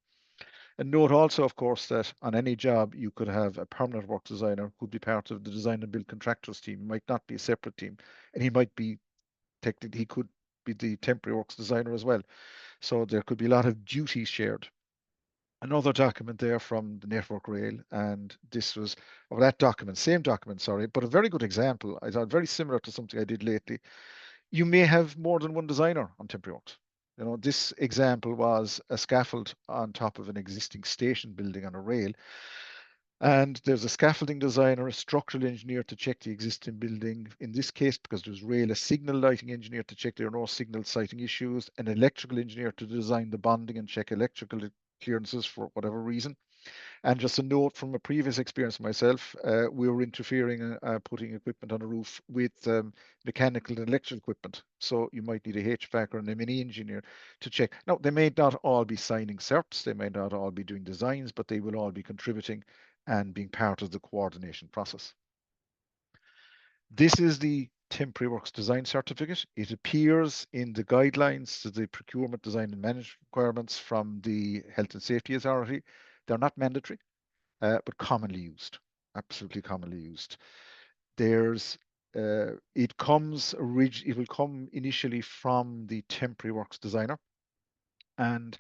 And note also, of course, that on any job, you could have a Permanent Works designer who would be part of the design and build contractors team. He might not be a separate team, and he might be technically, he could be the Temporary Works designer as well. So there could be a lot of duties shared. Another document there from the Network Rail, and this was, or that document, same document, sorry, but a very good example. I thought very similar to something I did lately. You may have more than one designer on Temporary Works. This example was a scaffold on top of an existing station building on a rail. And there's a scaffolding designer, a structural engineer to check the existing building. In this case, because there's rail, a signal lighting engineer to check there are no signal sighting issues, an electrical engineer to design the bonding and check electrical clearances for whatever reason. And just a note from a previous experience myself, we were interfering, putting equipment on a roof with mechanical and electrical equipment. So you might need a HVAC or an M&E engineer to check. Now, they may not all be signing certs, they may not all be doing designs, but they will all be contributing and being part of the coordination process. This is the Temporary Works Design Certificate. It appears in the guidelines to the procurement, design and management requirements from the Health and Safety Authority. They're not mandatory, but commonly used, absolutely commonly used. It will come initially from the Temporary Works designer, and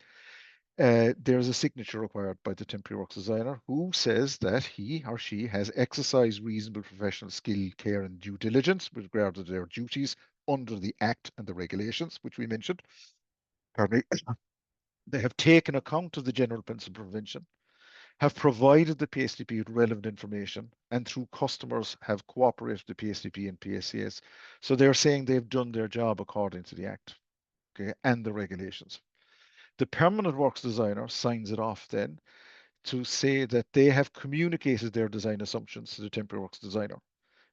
there's a signature required by the Temporary Works designer who says that he or she has exercised reasonable professional skill, care, and due diligence with regard to their duties under the Act and the regulations, which we mentioned. Pardon me. They have taken account of the general principle of prevention, have provided the PSDP with relevant information, and through customers have cooperated with the PSDP and PSCS. So they're saying they've done their job according to the Act, okay, and the regulations. The Permanent Works designer signs it off then to say that they have communicated their design assumptions to the Temporary Works designer.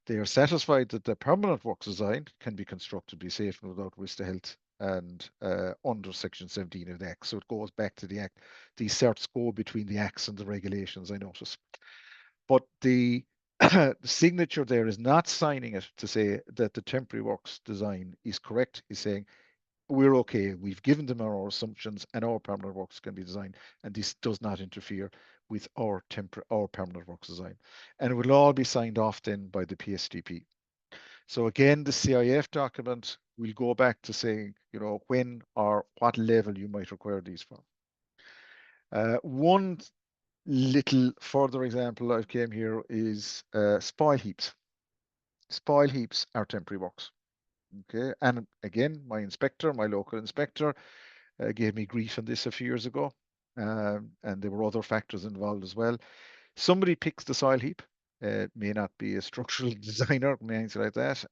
They are satisfied that the Permanent Works design can be constructed to be safe and without risk to health and under Section 17 of the Act. So it goes back to the Act. These certs go between the Acts and the regulations, I notice. But the the signature there is not signing it to say that the Temporary Works design is correct. He's saying we're okay. We've given them our assumptions, and our Permanent Works can be designed, and this does not interfere with our Permanent Works design. And it will all be signed off then by the PSDP. So again, the CIF document will go back to saying, when or what level you might require these from. One little further example I've came here is spoil heaps. Spoil heaps are Temporary Works. Okay, and again, my local inspector, gave me grief on this a few years ago, and there were other factors involved as well. Somebody picks the soil heap. May not be a structural designer, anything like that.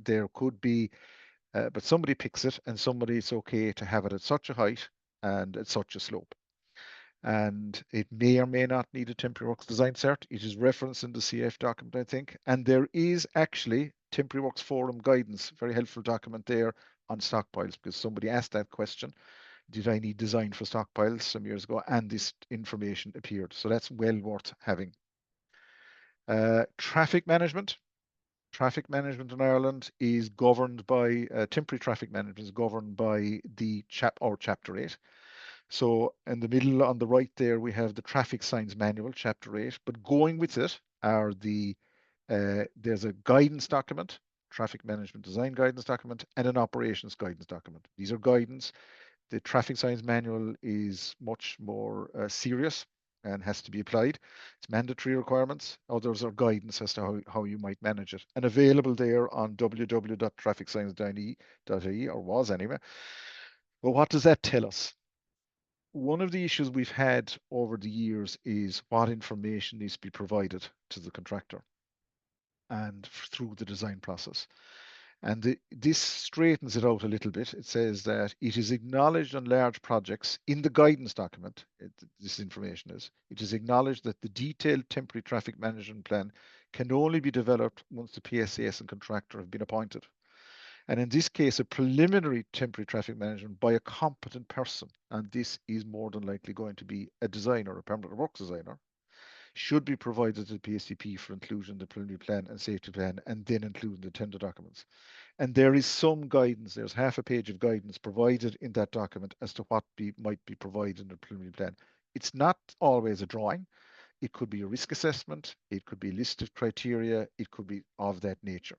There could be, but somebody picks it, and it's okay to have it at such a height and at such a slope. And it may or may not need a Temporary Works design cert. It is referenced in the CF document, I think. And there is actually Temporary Works Forum guidance, very helpful document there on stockpiles, because somebody asked that question. Did I need design for stockpiles some years ago? And this information appeared. So that's well worth having. Traffic management. Traffic management in Ireland is governed by temporary traffic management is governed by the Chapter 8. So in the middle on the right there, we have the traffic signs manual, Chapter 8. But going with it are there's a guidance document, traffic management design guidance document, and an operations guidance document. These are guidance. The traffic signs manual is much more serious and has to be applied. It's mandatory requirements. Others are guidance as to how you might manage it. And available there on www.trafficsigns.ie, or was anyway. But what does that tell us? One of the issues we've had over the years is what information needs to be provided to the contractor and through the design process. And this straightens it out a little bit. It says that it is acknowledged on large projects in the guidance document, this information is, it is acknowledged that the detailed temporary traffic management plan can only be developed once the PSAS and contractor have been appointed. And in this case, a preliminary temporary traffic management by a competent person, and this is more than likely going to be a designer, a permanent works designer, should be provided to the PSTP for inclusion in the preliminary plan and safety plan, and then include in the tender documents. And there is some guidance, there's half a page of guidance provided in that document as to what might be provided in the preliminary plan. It's not always a drawing. It could be a risk assessment. It could be a list of criteria. It could be of that nature.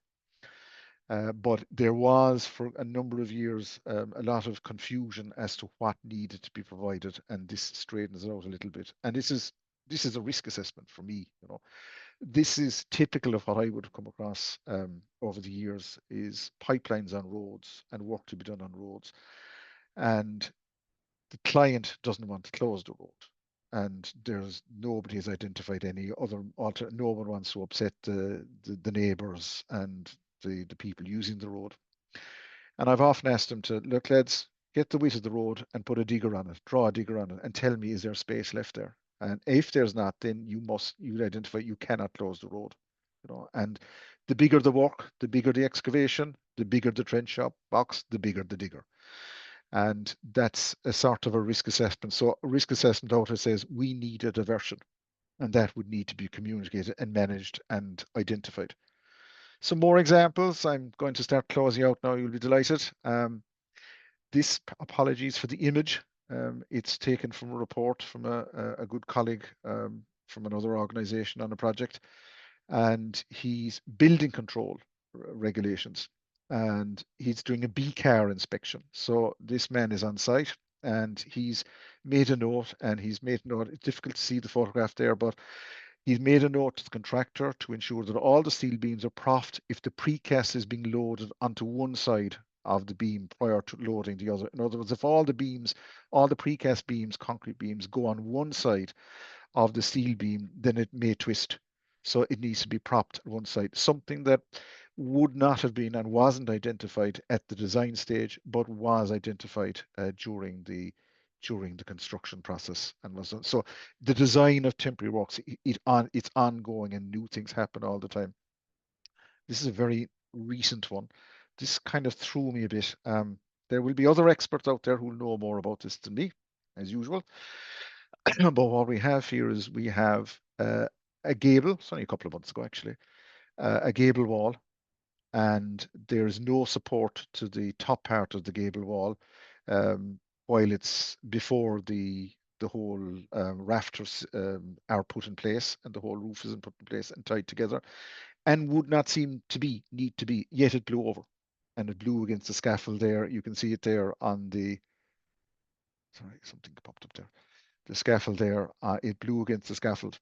But there was, for a number of years, a lot of confusion as to what needed to be provided, and this straightens it out a little bit. And this is a risk assessment for me. This is typical of what I would have come across over the years, is pipelines on roads and work to be done on roads, and the client doesn't want to close the road, and nobody has identified any other no one wants to upset the neighbours and the people using the road. And I've often asked them to, look, lads, get the width of the road and put a digger on it, draw a digger on it, and tell me, is there space left there? And if there's not, then you identify you cannot close the road. And the bigger the work, the bigger the excavation, the bigger the trench box, the bigger the digger. And that's a sort of a risk assessment. So a risk assessment author says we need a diversion, and that would need to be communicated and managed and identified. Some more examples. I'm going to start closing out now. You'll be delighted. Apologies for the image. It's taken from a report from a good colleague from another organization on a project, and he's building control regulations, and he's doing a BCAR inspection. So this man is on site, and he's made a note, it's difficult to see the photograph there, but he's made a note to the contractor to ensure that all the steel beams are proffed if the precast is being loaded onto one side of the beam prior to loading the other. In other words, if all the precast beams, concrete beams, go on one side of the steel beam, then it may twist. So it needs to be propped at one side. Something that would not have been and wasn't identified at the design stage, but was identified during the construction process, and was so the design of temporary works. It's ongoing, and new things happen all the time. This is a very recent one. This kind of threw me a bit. There will be other experts out there who will know more about this than me, as usual. But what we have here is we have a gable. It's only a couple of months ago, actually. A gable wall, and there is no support to the top part of the gable wall, while it's before the whole rafters are put in place and the whole roof isn't put in place and tied together, and would not seem to need to be, yet it blew over, and it blew against the scaffold there. You can see it there on the, sorry, something popped up there. The scaffold there, it blew against the scaffold.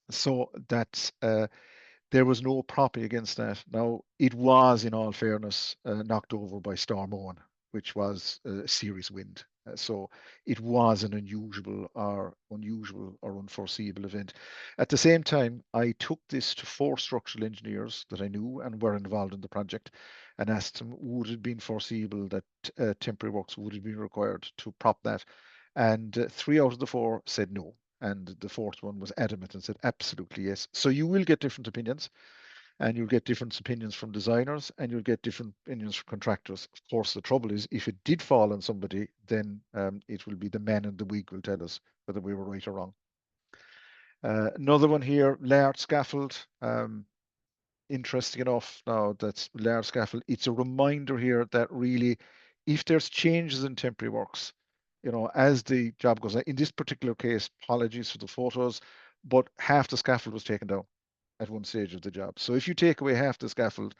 So that's, there was no propping against that. Now, it was, in all fairness, knocked over by Storm Owen, which was a serious wind. So it was an unusual or unforeseeable event. At the same time, I took this to 4 structural engineers that I knew and were involved in the project, and asked them, would it have been foreseeable that temporary works would have been required to prop that? And 3 out of the 4 said no. And the 4th one was adamant and said, absolutely yes. So you will get different opinions, and you'll get different opinions from designers, and you'll get different opinions from contractors. Of course, the trouble is, if it did fall on somebody, then it will be the man in the wig will tell us whether we were right or wrong. Another one here, large scaffold. Interesting enough now, that's large scaffold. It's a reminder here that really, if there's changes in temporary works, as the job goes on, in this particular case, apologies for the photos, but half the scaffold was taken down at one stage of the job. So if you take away half the scaffold,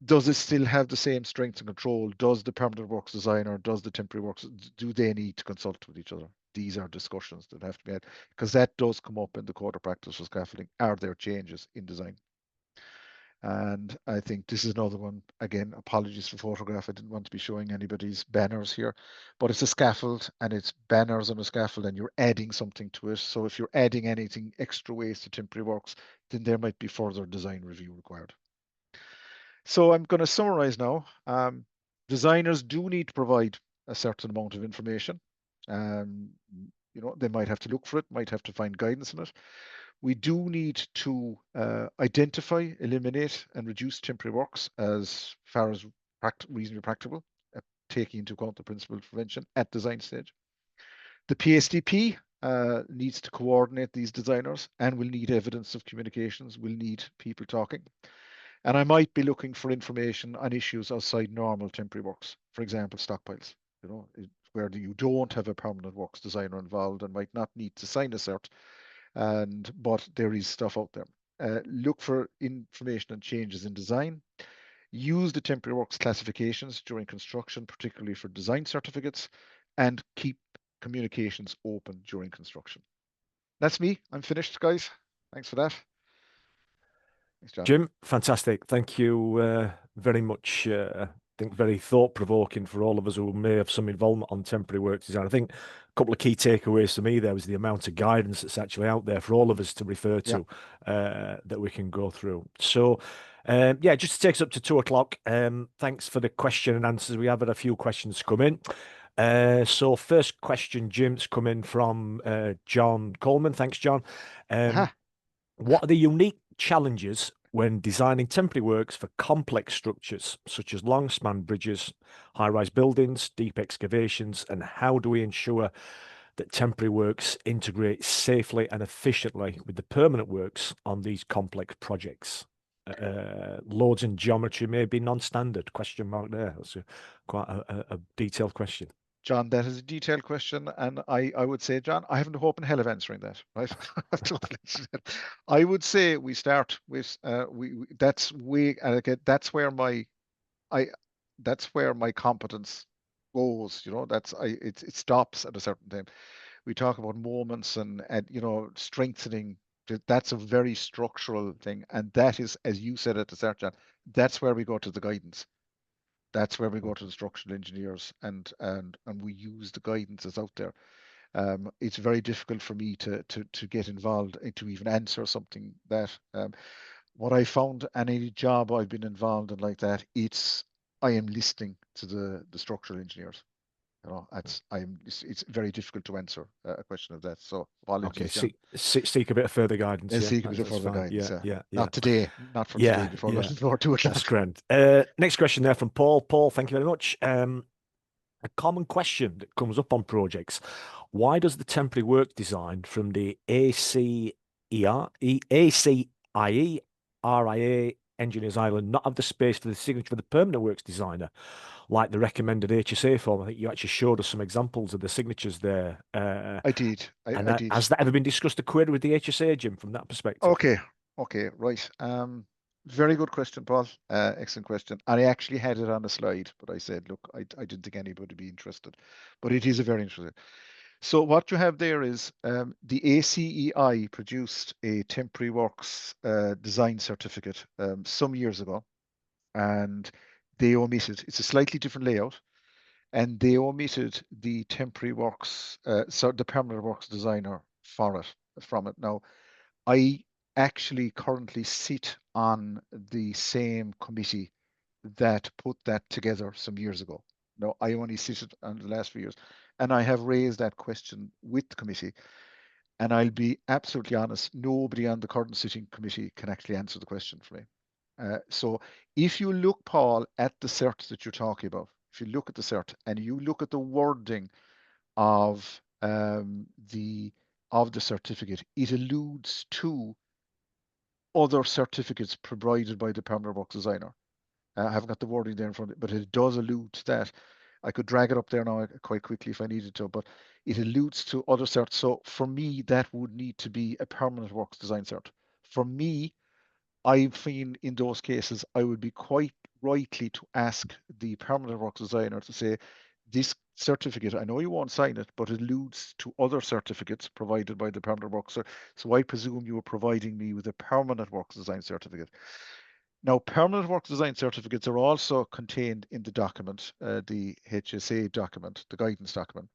does it still have the same strength and control? Does the permanent works designer, does the temporary works, do they need to consult with each other? These are discussions that have to be had, because that does come up in the code of practice for scaffolding. Are there changes in design? And I think this is another one. Again, apologies for photograph. I didn't want to be showing anybody's banners here, but it's a scaffold and it's banners on a scaffold and you're adding something to it. So if you're adding anything extra ways to temporary works, then there might be further design review required. So I'm going to summarize now. Designers do need to provide a certain amount of information. They might have to look for it, might have to find guidance in it. We do need to identify, eliminate, and reduce temporary works as far as reasonably practical, taking into account the principle of prevention at design stage. The PSDP needs to coordinate these designers and will need evidence of communications, will need people talking. And I might be looking for information on issues outside normal temporary works, for example, stockpiles, where you don't have a permanent works designer involved and might not need to sign a cert, but there is stuff out there. Look for information on changes in design. Use the temporary works classifications during construction, particularly for design certificates, and keep communications open during construction. That's me. I'm finished, guys. Thanks for that. Thanks, John. Jim, fantastic. Thank you very much. I think very thought-provoking for all of us who may have some involvement on temporary work design. I think a couple of key takeaways for me there was the amount of guidance that's actually out there for all of us to refer to that we can go through. So, yeah, just to take us up to 2 o'clock. Thanks for the question and answers. We have had a few questions come in. So first question, Jim's come in from John Coleman. Thanks, John. What are the unique challenges when designing temporary works for complex structures, such as long span bridges, high-rise buildings, deep excavations, and how do we ensure that temporary works integrate safely and efficiently with the permanent works on these complex projects? Loads and geometry may be non-standard, question mark there. That's quite a detailed question. John, that is a detailed question, and I would say, John, I haven't a hope in hell of answering that, right? I would say we start with that's where my competence goes. It stops at a certain time. We talk about moments and strengthening. That's a very structural thing, and that is, as you said at the start, John, that's where we go to the guidance. That's where we go to the structural engineers and we use the guidance that's out there. It's very difficult for me to get involved to even answer something that what I found any job I've been involved in like that, I am listening to the structural engineers. It's very difficult to answer a question of that. So apologies. Okay, seek a bit of further guidance. Yeah, seek a bit of further guidance. Yeah. Not today, not from today. Before 2 o'clock. That's grand. Next question there from Paul. Paul, thank you very much. A common question that comes up on projects: why does the temporary work design from the ACIE RIA Engineers Island not have the space for the signature of the permanent works designer, like the recommended HSA form? I think you actually showed us some examples of the signatures there. I did. I did. Has that ever been discussed a query with the HSA, Jim, from that perspective? Okay, right. Very good question, Paul. Excellent question. And I actually had it on a slide, but I said, look, I didn't think anybody would be interested. But it is a very interesting. So what you have there is the ACEI produced a temporary works design certificate some years ago, and they omitted, it's a slightly different layout, and they omitted the temporary works, so the permanent works designer from it. Now, I actually currently sit on the same committee that put that together some years ago. No, I only sit on the last few years, and I have raised that question with the committee. And I'll be absolutely honest, nobody on the current sitting committee can actually answer the question for me. So if you look, Paul, at the cert that you're talking about, if you look at the cert and you look at the wording of the of the certificate, it alludes to other certificates provided by the permanent works designer. I haven't got the wording there in front of it, but it does allude to that. I could drag it up there now quite quickly if I needed to, but it alludes to other certs. So for me, that would need to be a permanent works design cert. For me, I've seen in those cases, I would be quite rightly to ask the permanent works designer to say, this certificate, I know you won't sign it, but it alludes to other certificates provided by the permanent works. So I presume you are providing me with a permanent works design certificate. Now, permanent works design certificates are also contained in the document, the HSA document, the guidance document,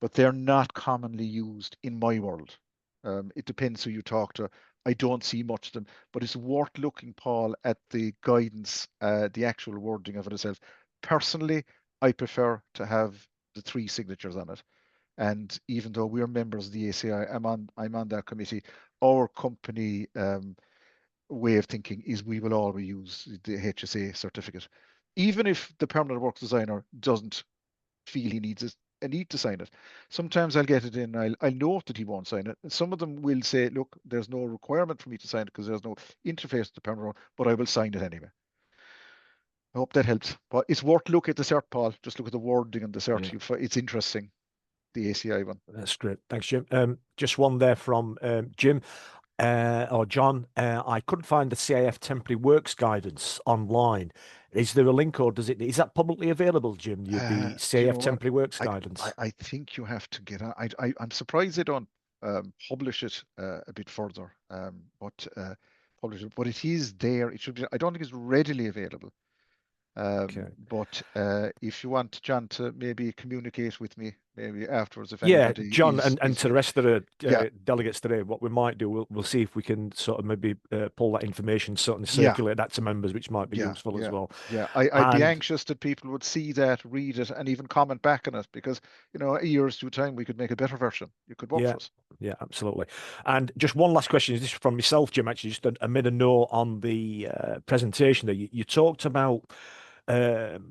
but they're not commonly used in my world. It depends who you talk to. I don't see much of them, but it's worth looking, Paul, at the guidance, the actual wording of it itself. Personally, I prefer to have the 3 signatures on it. And even though we're members of the ACI, I'm on that committee. Our company way of thinking is we will always use the HSA certificate, even if the permanent works designer doesn't feel he needs a need to sign it. Sometimes I'll get it in, I'll note that he won't sign it. Some of them will say, look, there's no requirement for me to sign it because there's no interface to the permanent, but I will sign it anyway. I hope that helps. But it's worth look at the cert, Paul. Just look at the wording and the cert. Yeah. It's interesting, the ACI one. That's great. Thanks, Jim. Just one there from Jim or John. I couldn't find the CIF temporary works guidance online. Is there a link, or is that publicly available, Jim? The Do you CIF know what? temporary works guidance. I think you have to get on. I'm surprised they don't publish it a bit further, but publish it. But it is there. It should be. I don't think it's readily available. Okay. But if you want John to maybe communicate with me, maybe afterwards, if Yeah, anybody John, is, and to the rest of the yeah, delegates today, what we might do, we'll see if we can sort of maybe pull that information, certainly yeah, circulate that to members, which might be yeah, useful as yeah, well. yeah. I'd be And anxious that people would see that, read it, and even comment back on it, because a year's due time we could make a better version. It could work yeah, for us. yeah, absolutely. And just one last question, is this from myself, Jim? Actually, just I made a note on the presentation there. You talked about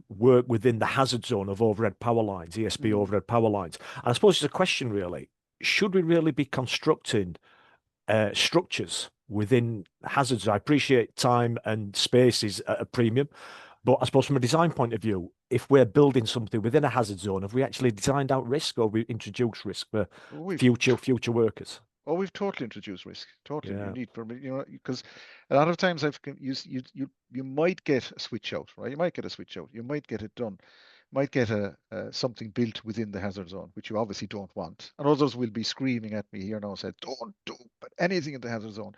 work within the hazard zone of overhead power lines, ESB overhead power lines. And I suppose it's a question really, should we really be constructing structures within hazards? I appreciate time and space is at a premium, but I suppose from a design point of view, if we're building something within a hazard zone, have we actually designed out risk, or we introduced risk for We've future workers? we've totally introduced risk. Totally, you Yeah, need permit. Because a lot of times you might get a switch out, right? You might get a switch out. You might get it done. Might get something built within the hazard zone, which you obviously don't want. And others will be screaming at me here now and said, don't do anything in the hazard zone.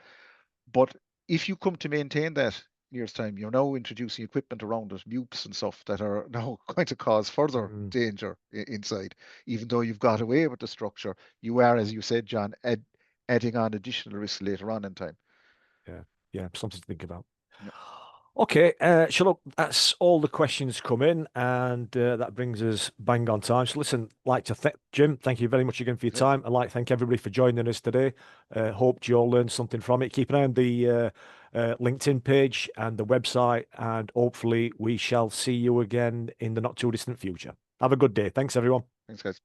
But if you come to maintain that in years' time, you're now introducing equipment around it, MUPs and stuff that are now going to cause further danger inside. Even though you've got away with the structure, you are, as you said, John, adding on additional risk later on in time. yeah, something to think about. Yeah. Okay, so look, that's all the questions come in, and that brings us bang on time. So listen, like to thank Jim, thank you very much again for your time. I'd like to thank everybody for joining us today. Hope you all learned something from it. Keep an eye on the LinkedIn page and the website, and hopefully we shall see you again in the not too distant future. Have a good day. Thanks, everyone. Thanks, guys.